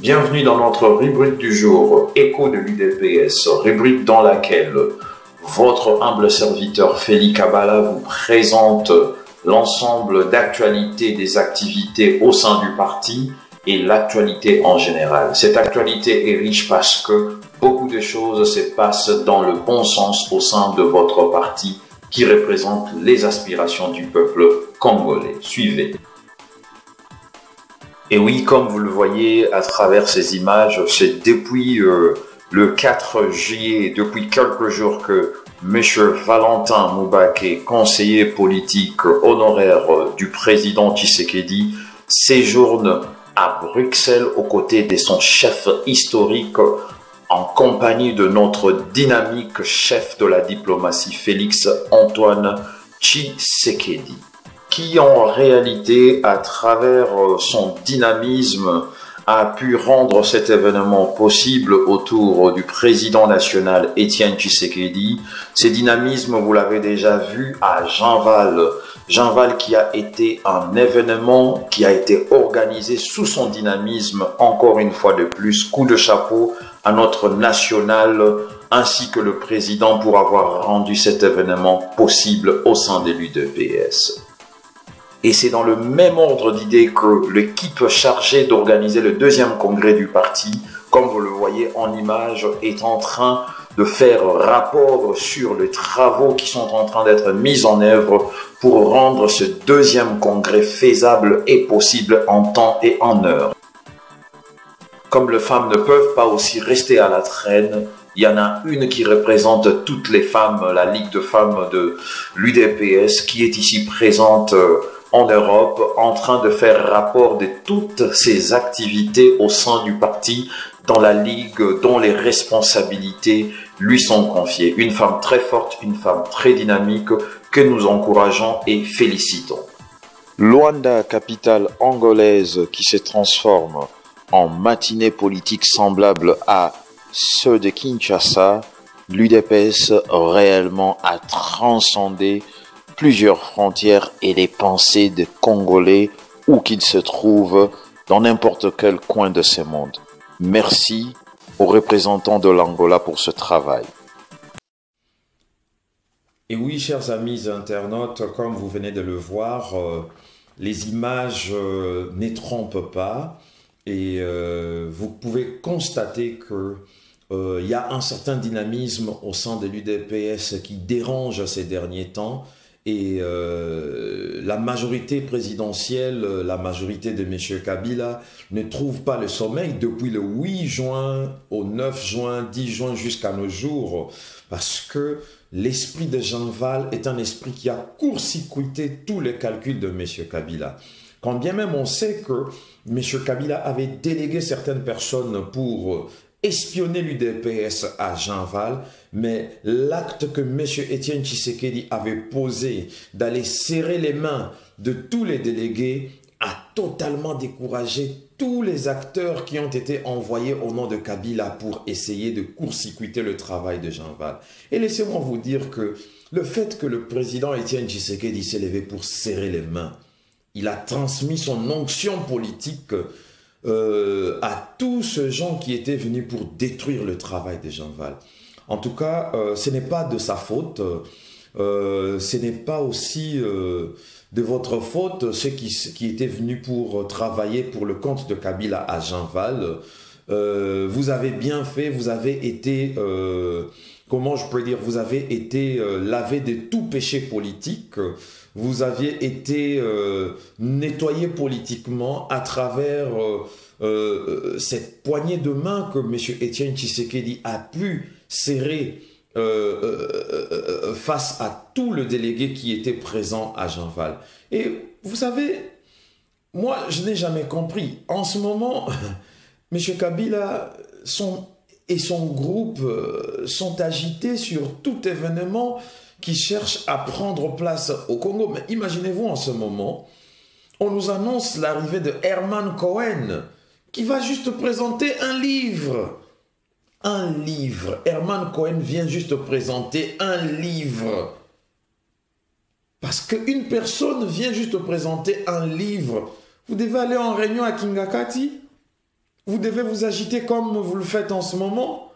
Bienvenue dans notre rubrique du jour, Écho de l'UDPS, rubrique dans laquelle votre humble serviteur Félix Kabala vous présente l'ensemble d'actualités des activités au sein du parti et l'actualité en général. Cette actualité est riche parce que beaucoup de choses se passent dans le bon sens au sein de votre parti qui représente les aspirations du peuple congolais. Suivez. Et oui, comme vous le voyez à travers ces images, c'est depuis le 4 juillet, depuis quelques jours que M. Valentin Moubaké, conseiller politique honoraire du président Tshisekedi, séjourne à Bruxelles aux côtés de son chef historique en compagnie de notre dynamique chef de la diplomatie Félix Antoine Tshisekedi, qui en réalité, à travers son dynamisme, a pu rendre cet événement possible autour du président national Étienne Tshisekedi. Ce dynamisme, vous l'avez déjà vu à Jeanval. Jeanval qui a été un événement qui a été organisé sous son dynamisme, encore une fois de plus, coup de chapeau à notre national ainsi que le président pour avoir rendu cet événement possible au sein de l'UDPS. Et c'est dans le même ordre d'idée que l'équipe chargée d'organiser le deuxième congrès du parti, comme vous le voyez en image, est en train de faire rapport sur les travaux qui sont en train d'être mis en œuvre pour rendre ce deuxième congrès faisable et possible en temps et en heure. Comme les femmes ne peuvent pas aussi rester à la traîne, il y en a une qui représente toutes les femmes, la Ligue de femmes de l'UDPS, qui est ici présente en Europe, en train de faire rapport de toutes ces activités au sein du parti, dans la Ligue, dont les responsabilités lui sont confiées. Une femme très forte, une femme très dynamique, que nous encourageons et félicitons. Luanda, capitale angolaise qui se transforme en matinée politique semblable à ceux de Kinshasa, l'UDPS réellement a transcendé plusieurs frontières et les pensées des Congolais où qu'ils se trouvent dans n'importe quel coin de ce monde. Merci aux représentants de l'Angola pour ce travail. Et oui, chers amis internautes, comme vous venez de le voir, les images ne trompent pas et vous pouvez constater que il y a un certain dynamisme au sein de l'UDPS qui dérange ces derniers temps. Et la majorité présidentielle, la majorité de M. Kabila ne trouve pas le sommeil depuis le 8 juin au 9 juin, 10 juin jusqu'à nos jours, parce que l'esprit de Jeanval est un esprit qui a court-circuité tous les calculs de M. Kabila. Quand bien même on sait que M. Kabila avait délégué certaines personnes pour espionner l'UDPS à Jeanval, mais l'acte que M. Étienne Tshisekedi avait posé d'aller serrer les mains de tous les délégués a totalement découragé tous les acteurs qui ont été envoyés au nom de Kabila pour essayer de court-circuiter le travail de Jeanval. Et laissez-moi vous dire que le fait que le président Étienne Tshisekedi s'est levé pour serrer les mains, il a transmis son onction politique à tous ces gens qui étaient venus pour détruire le travail de Jeanval. En tout cas, ce n'est pas de sa faute, ce n'est pas aussi de votre faute, ceux qui étaient venus pour travailler pour le compte de Kabila à Jeanval. Vous avez bien fait, vous avez été, comment je peux dire, vous avez été lavé de tout péché politique. Vous aviez été nettoyé politiquement à travers cette poignée de main que M. Étienne Tshisekedi a pu serrer face à tout le délégué qui était présent à Jeanval. Et vous savez, moi, je n'ai jamais compris. En ce moment, M. Kabila et son groupe sont agités sur tout événement qui cherche à prendre place au Congo. Mais imaginez-vous en ce moment, on nous annonce l'arrivée de Herman Cohen, qui va juste présenter un livre. Un livre. Herman Cohen vient juste présenter un livre. Parce qu'une personne vient juste présenter un livre. Vous devez aller en réunion à Kingakati. vous devez vous agiter comme vous le faites en ce moment.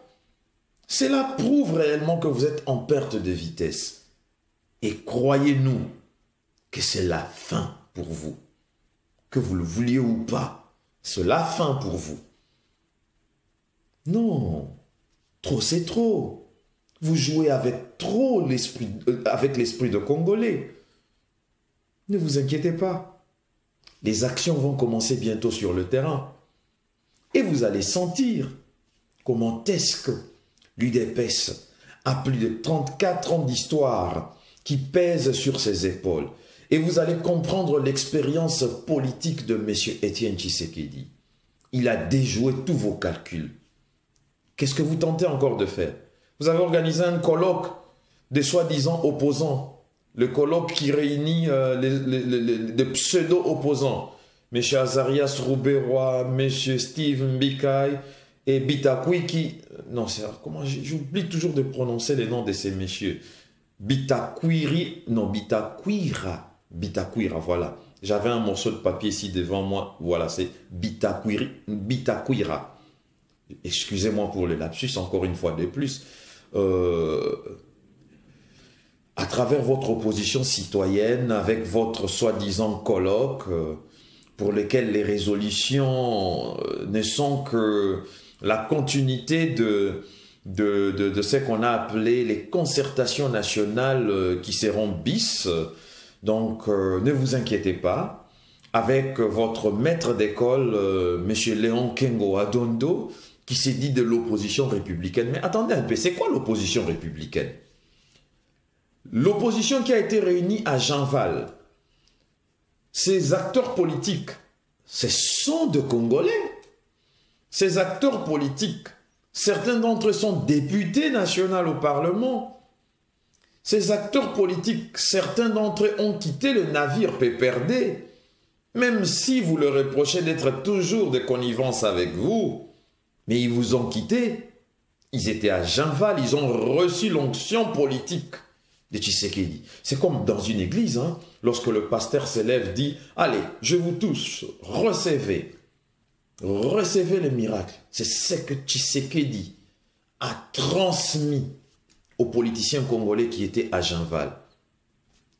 Cela prouve réellement que vous êtes en perte de vitesse. Et croyez-nous que c'est la fin pour vous. Que vous le vouliez ou pas, c'est la fin pour vous. Non, trop c'est trop. Vous jouez avec trop l'esprit de Congolais. Ne vous inquiétez pas. Les actions vont commencer bientôt sur le terrain. Et vous allez sentir comment est-ce que l'UDPS a plus de 34 ans d'histoire qui pèse sur ses épaules. Et vous allez comprendre l'expérience politique de M. Étienne Tshisekedi. Il a déjoué tous vos calculs. Qu'est-ce que vous tentez encore de faire? Vous avez organisé un colloque des soi-disant opposants. Le colloque qui réunit les pseudo-opposants. M. Azarias Rouberois, M. Steve Mbikai et Bitakui qui... Non, c'est comment j'oublie toujours de prononcer les noms de ces messieurs. Bitakuiri... Non, Bitakuira. Bitakuira, voilà. J'avais un morceau de papier ici devant moi. Voilà, c'est Bitakuira. Excusez-moi pour le lapsus, encore une fois de plus. À travers votre opposition citoyenne, avec votre soi-disant colloque, pour lequel les résolutions ne sont que la continuité de ce qu'on a appelé les concertations nationales qui seront bis. Donc, ne vous inquiétez pas. Avec votre maître d'école, M. Léon Kengo Adondo, qui s'est dit de l'opposition républicaine. Mais attendez un peu, c'est quoi l'opposition républicaine? L'opposition qui a été réunie à Jean-Val, ces acteurs politiques, ce sont de Congolais. Ces acteurs politiques, certains d'entre eux sont députés nationaux au Parlement. Ces acteurs politiques, certains d'entre eux ont quitté le navire PPRD, même si vous leur reprochez d'être toujours de connivence avec vous. Mais ils vous ont quitté. Ils étaient à Jean-Val, ils ont reçu l'onction politique de Tshisekedi. C'est comme dans une église, hein, lorsque le pasteur se lève, dit « Allez, je vous tous, recevez le miracle. » C'est ce que Tshisekedi a transmis aux politiciens congolais qui étaient à Jean-Val.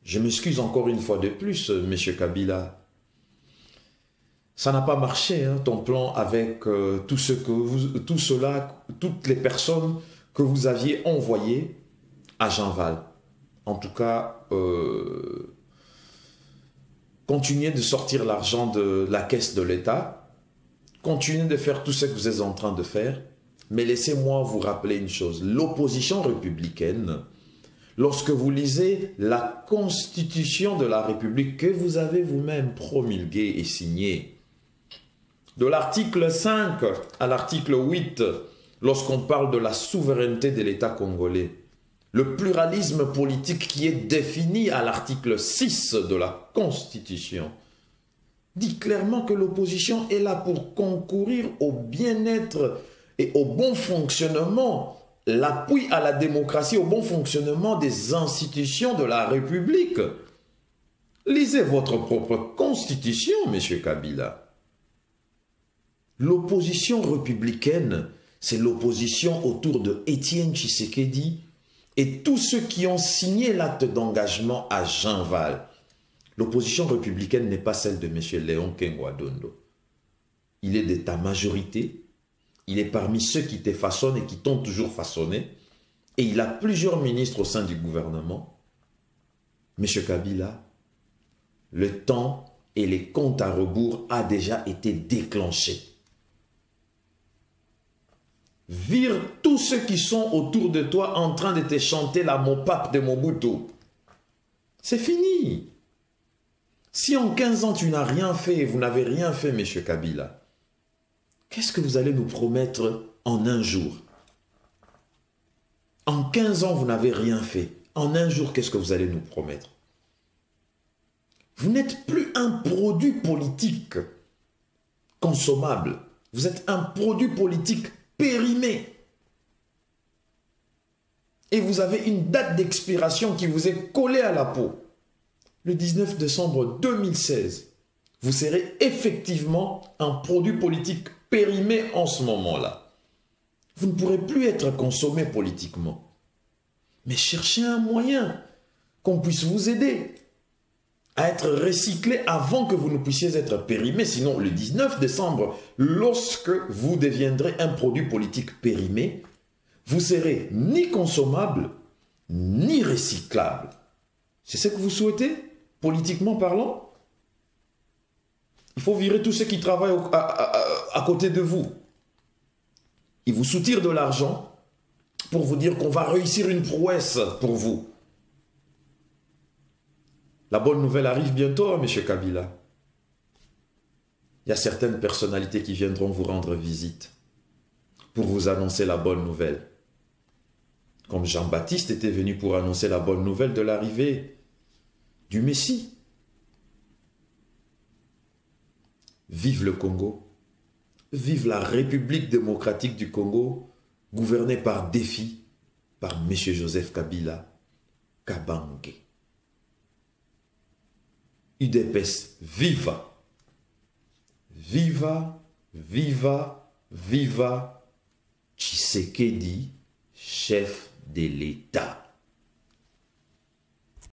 Je m'excuse encore une fois de plus, M. Kabila. Ça n'a pas marché, hein, ton plan avec toutes les personnes que vous aviez envoyées à Jean-Val. En tout cas, continuez de sortir l'argent de la caisse de l'État, continuez de faire tout ce que vous êtes en train de faire, mais laissez-moi vous rappeler une chose. L'opposition républicaine, lorsque vous lisez la Constitution de la République que vous avez vous-même promulguée et signée, de l'article 5 à l'article 8, lorsqu'on parle de la souveraineté de l'État congolais, le pluralisme politique qui est défini à l'article 6 de la Constitution, dit clairement que l'opposition est là pour concourir au bien-être et au bon fonctionnement, l'appui à la démocratie, au bon fonctionnement des institutions de la République. Lisez votre propre Constitution, M. Kabila. L'opposition républicaine, c'est l'opposition autour de Étienne Tshisekedi et tous ceux qui ont signé l'acte d'engagement à Jean-Val. L'opposition républicaine n'est pas celle de M. Léon Kengo Adondo. Il est de ta majorité, il est parmi ceux qui te façonnent et qui t'ont toujours façonné, et il a plusieurs ministres au sein du gouvernement. M. Kabila, le temps et les comptes à rebours a déjà été déclenché. Vire tous ceux qui sont autour de toi en train de te chanter la mopap de Mobutu. C'est fini. Si en 15 ans tu n'as rien fait, vous n'avez rien fait, M. Kabila, qu'est-ce que vous allez nous promettre en un jour? En 15 ans, vous n'avez rien fait. En un jour, qu'est-ce que vous allez nous promettre? Vous n'êtes plus un produit politique consommable. Vous êtes un produit politique périmé. Et vous avez une date d'expiration qui vous est collée à la peau. Le 19 décembre 2016, vous serez effectivement un produit politique périmé en ce moment-là. Vous ne pourrez plus être consommé politiquement. Mais cherchez un moyen qu'on puisse vous aider à être recyclé avant que vous ne puissiez être périmé. Sinon, le 19 décembre, lorsque vous deviendrez un produit politique périmé, vous serez ni consommable, ni recyclable. C'est ce que vous souhaitez, politiquement parlant? Il faut virer tous ceux qui travaillent à côté de vous. Ils vous soutirent de l'argent pour vous dire qu'on va réussir une prouesse pour vous. La bonne nouvelle arrive bientôt, hein, M. Kabila. Il y a certaines personnalités qui viendront vous rendre visite pour vous annoncer la bonne nouvelle. Comme Jean-Baptiste était venu pour annoncer la bonne nouvelle de l'arrivée du Messie. Vive le Congo. Vive la République démocratique du Congo, gouvernée par défi par M. Joseph Kabila Kabange. UDPS, viva! Viva, viva, viva Tshisekedi, chef de l'État.